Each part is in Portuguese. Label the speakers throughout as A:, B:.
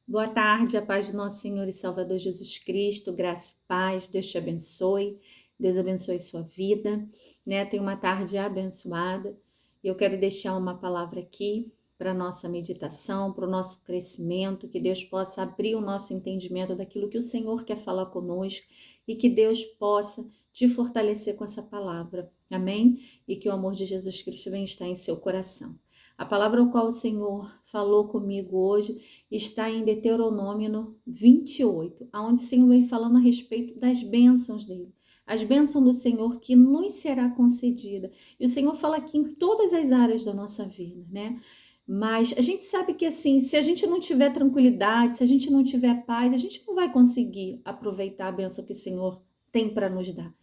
A: Boa tarde, a paz do nosso Senhor e Salvador Jesus Cristo, graça e paz, Deus te abençoe, Deus abençoe sua vida, né? Tenha uma tarde abençoada e eu quero deixar uma palavra aqui para nossa meditação, para o nosso crescimento, que Deus possa abrir o nosso entendimento daquilo que o Senhor quer falar conosco e que Deus possa te fortalecer com essa palavra, amém? E que o amor de Jesus Cristo venha estar em seu coração. A palavra ao qual o Senhor falou comigo hoje está em Deuteronômio no 28, onde o Senhor vem falando a respeito das bênçãos dele. As bênçãos do Senhor que nos será concedida. E o Senhor fala aqui em todas as áreas da nossa vida, né? Mas a gente sabe que assim, se a gente não tiver tranquilidade, se a gente não tiver paz, a gente não vai conseguir aproveitar a bênção que o Senhor tem para nos dar,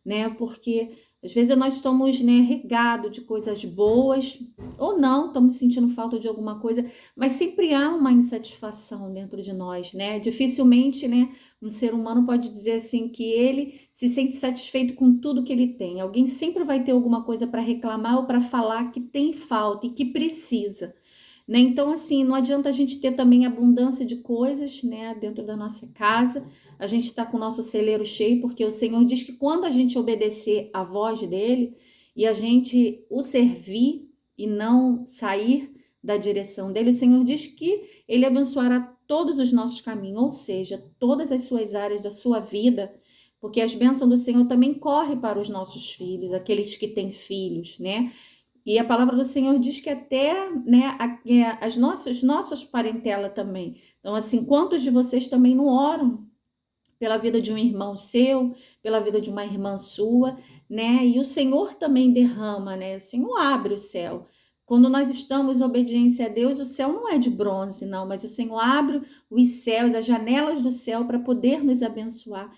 A: né? Porque às vezes nós estamos, né, regados de coisas boas, ou não, estamos sentindo falta de alguma coisa, mas sempre há uma insatisfação dentro de nós, né? Dificilmente, né, um ser humano pode dizer assim que ele se sente satisfeito com tudo que ele tem. Alguém sempre vai ter alguma coisa para reclamar ou para falar que tem falta e que precisa, né? Então, assim, não adianta a gente ter também abundância de coisas, né, dentro da nossa casa. A gente está com o nosso celeiro cheio, porque o Senhor diz que quando a gente obedecer à voz dele e a gente o servir e não sair da direção dele, o Senhor diz que ele abençoará todos os nossos caminhos, ou seja, todas as suas áreas da sua vida, porque as bênçãos do Senhor também correm para os nossos filhos, aqueles que têm filhos, né? E a palavra do Senhor diz que até, né, as nossas parentelas também. Então, assim, quantos de vocês também não oram pela vida de um irmão seu, pela vida de uma irmã sua, né? E o Senhor também derrama, né? O Senhor abre o céu. Quando nós estamos em obediência a Deus, o céu não é de bronze, não, mas o Senhor abre os céus, as janelas do céu para poder nos abençoar.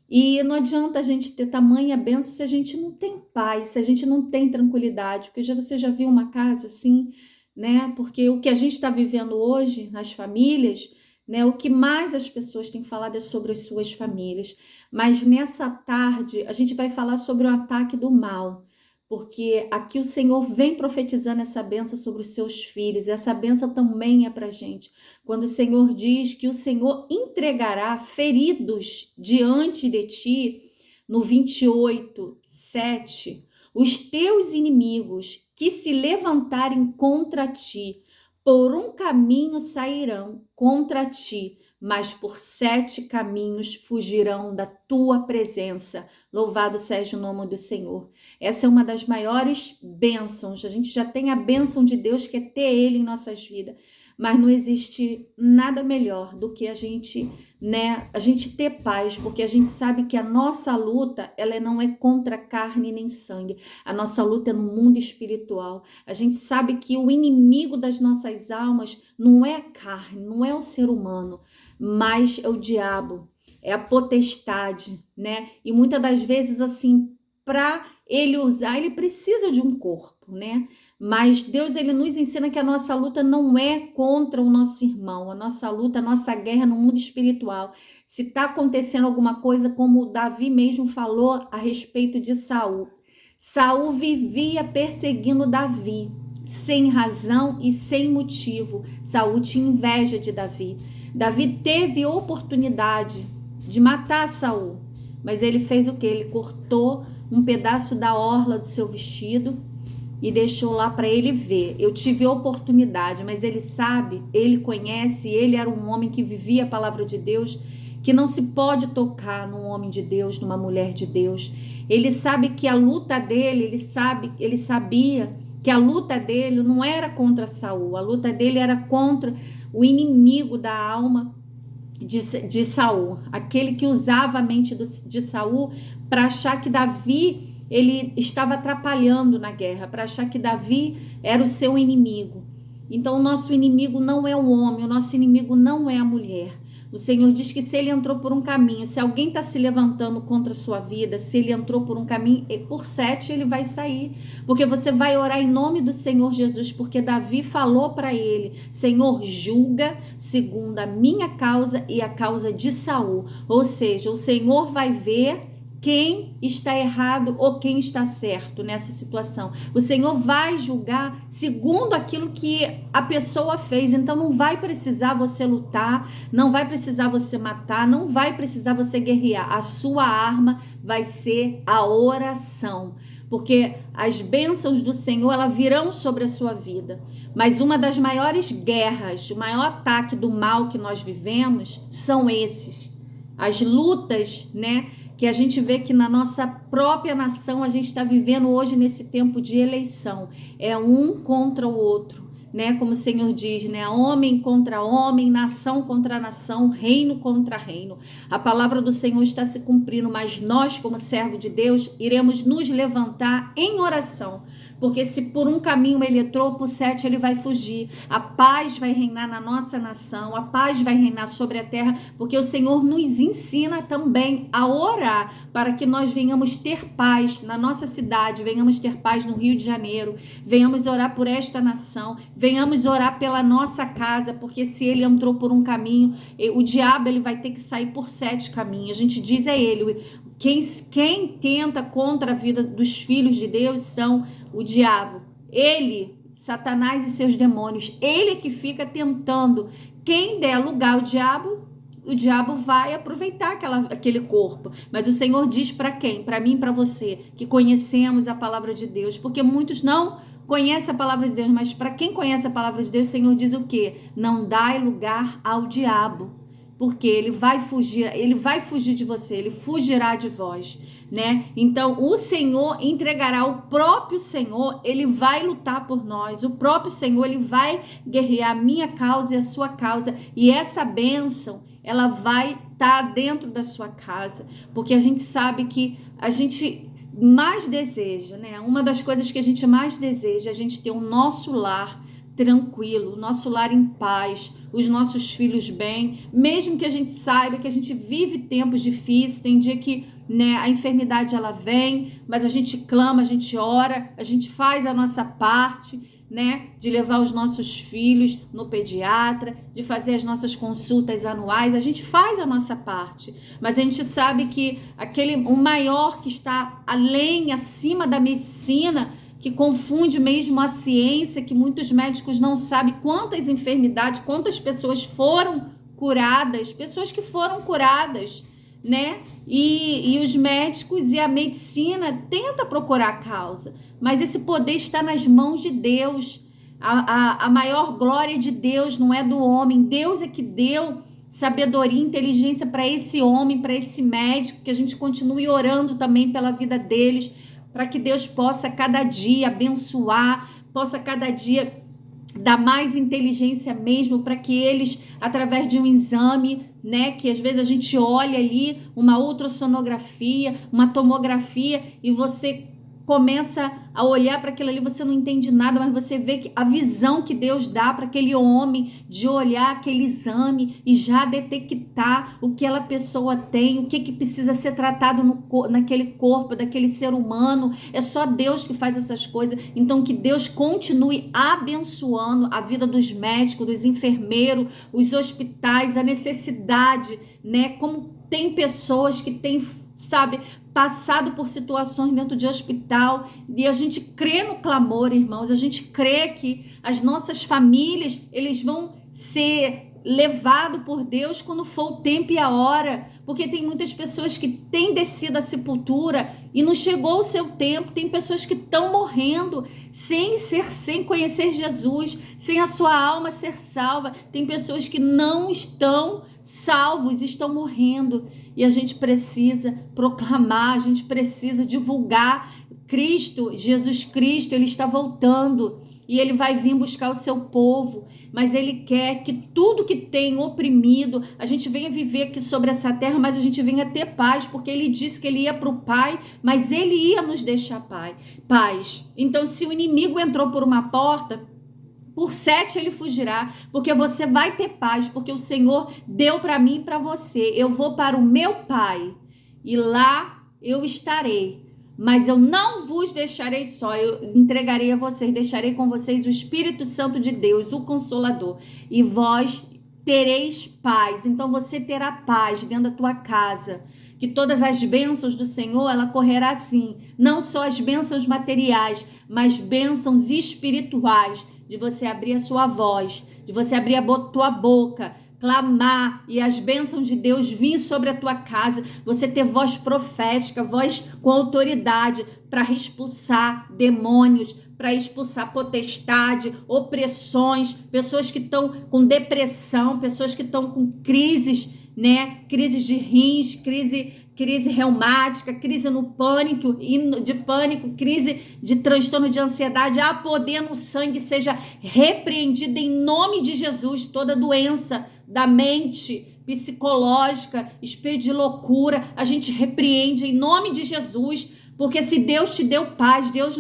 A: E não adianta a gente ter tamanha bênção se a gente não tem paz, se a gente não tem tranquilidade, porque você já viu uma casa assim, né? Porque o que a gente está vivendo hoje nas famílias, né? O que mais as pessoas têm falado é sobre as suas famílias. Mas nessa tarde a gente vai falar sobre o ataque do mal, porque aqui o Senhor vem profetizando essa bênção sobre os seus filhos, e essa bênção também é para a gente. Quando o Senhor diz que o Senhor entregará feridos diante de ti, no 28, 7, os teus inimigos que se levantarem contra ti, por um caminho sairão contra ti, mas por 7 caminhos fugirão da tua presença. Louvado seja o nome do Senhor. Essa é uma das maiores bênçãos. A gente já tem a bênção de Deus, que é ter Ele em nossas vidas. Mas não existe nada melhor do que a gente, né, a gente ter paz, porque a gente sabe que a nossa luta, ela não é contra carne nem sangue. A nossa luta é no mundo espiritual. A gente sabe que o inimigo das nossas almas não é a carne, não é o ser humano, mas é o diabo, é a potestade, né? E muitas das vezes, assim, para ele usar, ele precisa de um corpo, né? Mas Deus, ele nos ensina que a nossa luta não é contra o nosso irmão, a nossa luta, a nossa guerra é no mundo espiritual. Se está acontecendo alguma coisa, como o Davi mesmo falou a respeito de Saul. Saul vivia perseguindo Davi, sem razão e sem motivo. Saul tinha inveja de Davi. Davi teve oportunidade de matar Saul, mas ele fez o que? Ele cortou um pedaço da orla do seu vestido e deixou lá para ele ver. Eu tive oportunidade, mas ele sabe, ele conhece, ele era um homem que vivia a palavra de Deus, que não se pode tocar num homem de Deus, numa mulher de Deus. Ele sabe que a luta dele, ele sabia que a luta dele não era contra Saul, a luta dele era contra o inimigo da alma de Saul, aquele que usava a mente de Saul para achar que Davi ele estava atrapalhando na guerra, para achar que Davi era o seu inimigo. Então o nosso inimigo não é o homem, o nosso inimigo não é a mulher. O Senhor diz que se ele entrou por um caminho, se alguém está se levantando contra a sua vida, se ele entrou por um caminho, por 7 ele vai sair. Porque você vai orar em nome do Senhor Jesus, porque Davi falou para ele: Senhor, julga segundo a minha causa e a causa de Saul. Ou seja, o Senhor vai ver quem está errado ou quem está certo nessa situação. O Senhor vai julgar segundo aquilo que a pessoa fez. Então não vai precisar você lutar, não vai precisar você matar, não vai precisar você guerrear. A sua arma vai ser a oração, porque as bênçãos do Senhor, elas virão sobre a sua vida. Mas uma das maiores guerras, o maior ataque do mal que nós vivemos são esses. As lutas, né? Que a gente vê que na nossa própria nação a gente está vivendo hoje nesse tempo de eleição. É um contra o outro, né? Como o Senhor diz, né? Homem contra homem, nação contra nação, reino contra reino. A palavra do Senhor está se cumprindo, mas nós, como servo de Deus, iremos nos levantar em oração. Porque se por um caminho ele entrou, por 7 ele vai fugir. A paz vai reinar na nossa nação, a paz vai reinar sobre a terra, porque o Senhor nos ensina também a orar para que nós venhamos ter paz na nossa cidade, venhamos ter paz no Rio de Janeiro, venhamos orar por esta nação, venhamos orar pela nossa casa, porque se ele entrou por um caminho, o diabo ele vai ter que sair por 7 caminhos. A gente diz é ele. Quem tenta contra a vida dos filhos de Deus são o diabo. Ele, Satanás e seus demônios, ele que fica tentando. Quem der lugar ao diabo, o diabo vai aproveitar aquele corpo. Mas o Senhor diz para quem? Para mim e para você, que conhecemos a palavra de Deus. Porque muitos não conhecem a palavra de Deus, mas para quem conhece a palavra de Deus, o Senhor diz o quê? Não dai lugar ao diabo. Porque ele vai fugir de você, ele fugirá de vós, né? Então, o Senhor entregará, o próprio Senhor, ele vai lutar por nós, o próprio Senhor, ele vai guerrear a minha causa e a sua causa, e essa bênção, ela vai estar dentro da sua casa, porque a gente sabe que a gente mais deseja, né? Uma das coisas que a gente mais deseja é a gente ter o nosso lar tranquilo, o nosso lar em paz, os nossos filhos bem, mesmo que a gente saiba que a gente vive tempos difíceis, tem dia que, né, a enfermidade ela vem, mas a gente clama, a gente ora, a gente faz a nossa parte, né, de levar os nossos filhos no pediatra, de fazer as nossas consultas anuais, a gente faz a nossa parte, mas a gente sabe que o maior que está além, acima da medicina, que confunde mesmo a ciência, que muitos médicos não sabem quantas enfermidades, quantas pessoas foram curadas, pessoas que foram curadas, né? E os médicos e a medicina tentam procurar a causa, mas esse poder está nas mãos de Deus. A maior glória de Deus não é do homem. Deus é que deu sabedoria e inteligência para esse homem, para esse médico, que a gente continue orando também pela vida deles, para que Deus possa cada dia abençoar, possa cada dia dar mais inteligência mesmo, para que eles, através de um exame, né, que às vezes a gente olha ali, uma ultrassonografia, uma tomografia, e você começa a olhar para aquilo ali, você não entende nada, mas você vê que a visão que Deus dá para aquele homem de olhar aquele exame e já detectar o que aquela pessoa tem, o que precisa ser tratado naquele corpo, daquele ser humano. É só Deus que faz essas coisas. Então que Deus continue abençoando a vida dos médicos, dos enfermeiros, os hospitais, a necessidade, né? Como tem pessoas que têm, sabe, passado por situações dentro de hospital, e a gente crê no clamor, irmãos, a gente crê que as nossas famílias, eles vão ser levados por Deus quando for o tempo e a hora, porque tem muitas pessoas que têm descido à sepultura e não chegou o seu tempo, tem pessoas que estão morrendo sem conhecer Jesus, sem a sua alma ser salva, tem pessoas que não estão salvos, estão morrendo. E a gente precisa proclamar, a gente precisa divulgar Cristo, Jesus Cristo, ele está voltando e ele vai vir buscar o seu povo, mas ele quer que tudo que tem oprimido, a gente venha viver aqui sobre essa terra, mas a gente venha ter paz, porque ele disse que ele ia para o Pai, mas ele ia nos deixar paz. Então, se o inimigo entrou por uma porta, por 7 ele fugirá, porque você vai ter paz, porque o Senhor deu para mim e para você. Eu vou para o meu Pai e lá eu estarei, mas eu não vos deixarei só, eu entregarei a vocês, deixarei com vocês o Espírito Santo de Deus, o Consolador, e vós tereis paz. Então você terá paz dentro da tua casa, que todas as bênçãos do Senhor, ela correrá assim, não só as bênçãos materiais, mas bênçãos espirituais, de você abrir a sua voz, de você abrir a tua boca, clamar e as bênçãos de Deus vir sobre a tua casa, você ter voz profética, voz com autoridade para expulsar demônios, para expulsar potestade, opressões, pessoas que estão com depressão, pessoas que estão com crises, né? Crises de rins, crise reumática, crise no pânico, crise de transtorno de ansiedade. Há poder no sangue, seja repreendida em nome de Jesus. Toda doença da mente, psicológica, espírito de loucura, a gente repreende em nome de Jesus, porque se Deus te deu paz, Deus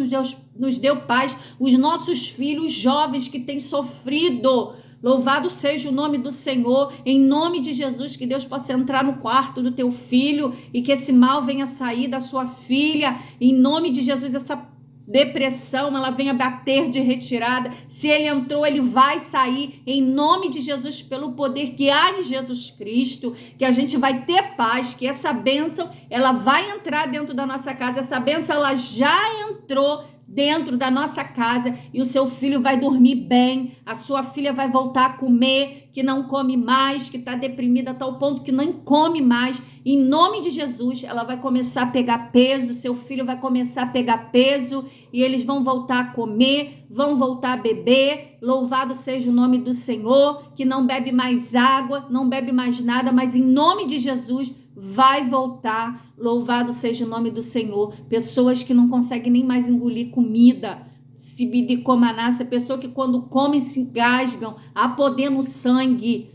A: nos deu paz, os nossos filhos jovens que têm sofrido, louvado seja o nome do Senhor, em nome de Jesus, que Deus possa entrar no quarto do teu filho e que esse mal venha sair da sua filha, em nome de Jesus, essa depressão, ela venha bater de retirada. Se ele entrou, ele vai sair em nome de Jesus, pelo poder que há em Jesus Cristo, que a gente vai ter paz, que essa bênção, ela vai entrar dentro da nossa casa, essa bênção, ela já entrou dentro da nossa casa e o seu filho vai dormir bem, a sua filha vai voltar a comer, que não come mais, que está deprimida a tal ponto que não come mais. Em nome de Jesus, ela vai começar a pegar peso, seu filho vai começar a pegar peso e eles vão voltar a comer, vão voltar a beber. Louvado seja o nome do Senhor, que não bebe mais água, não bebe mais nada, mas em nome de Jesus vai voltar. Louvado seja o nome do Senhor. Pessoas que não conseguem nem mais engolir comida, sibidicomanassa, pessoa que quando comem se engasgam, há poder no sangue,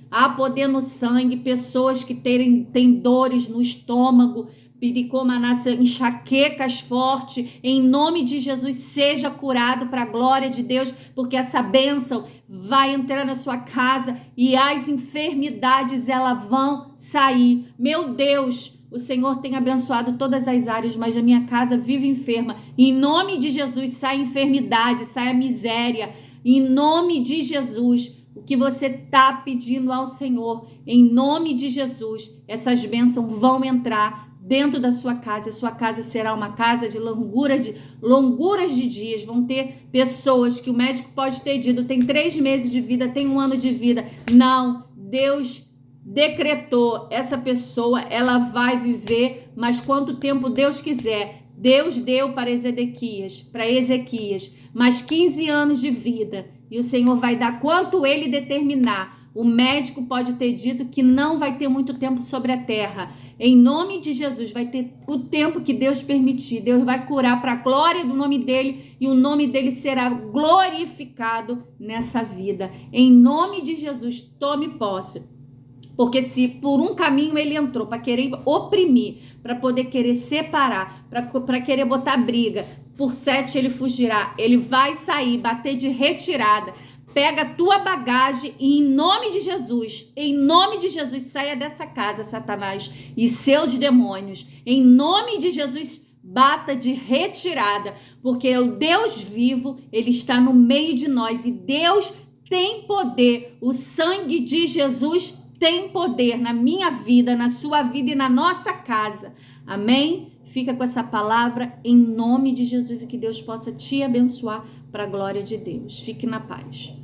A: pessoas que têm dores no estômago, bidicomanassa, enxaquecas fortes, em nome de Jesus, seja curado para a glória de Deus, porque essa bênção vai entrar na sua casa e as enfermidades, elas vão sair. Meu Deus, o Senhor tem abençoado todas as áreas, mas a minha casa vive enferma. Em nome de Jesus, sai a enfermidade, sai a miséria. Em nome de Jesus, o que você está pedindo ao Senhor, em nome de Jesus, essas bênçãos vão entrar dentro da sua casa. A sua casa será uma casa de longuras de dias. Vão ter pessoas que o médico pode ter dito, tem 3 meses de vida, tem 1 ano de vida. Não, Deus decretou, essa pessoa, ela vai viver, mas quanto tempo Deus quiser. Deus deu para Ezequias, mais 15 anos de vida, e o Senhor vai dar quanto ele determinar. O médico pode ter dito que não vai ter muito tempo sobre a terra. Em nome de Jesus, vai ter o tempo que Deus permitir. Deus vai curar para a glória do nome dele, e o nome dele será glorificado nessa vida. Em nome de Jesus, tome posse. Porque se por um caminho ele entrou para querer oprimir, para poder querer separar, para querer botar briga, por 7 ele fugirá. Ele vai sair, bater de retirada. Pega a tua bagagem e em nome de Jesus, saia dessa casa, Satanás, e seus demônios. Em nome de Jesus, bata de retirada, porque o Deus vivo, ele está no meio de nós e Deus tem poder. O sangue de Jesus tem poder na minha vida, na sua vida e na nossa casa. Amém? Fica com essa palavra em nome de Jesus e que Deus possa te abençoar para a glória de Deus. Fique na paz.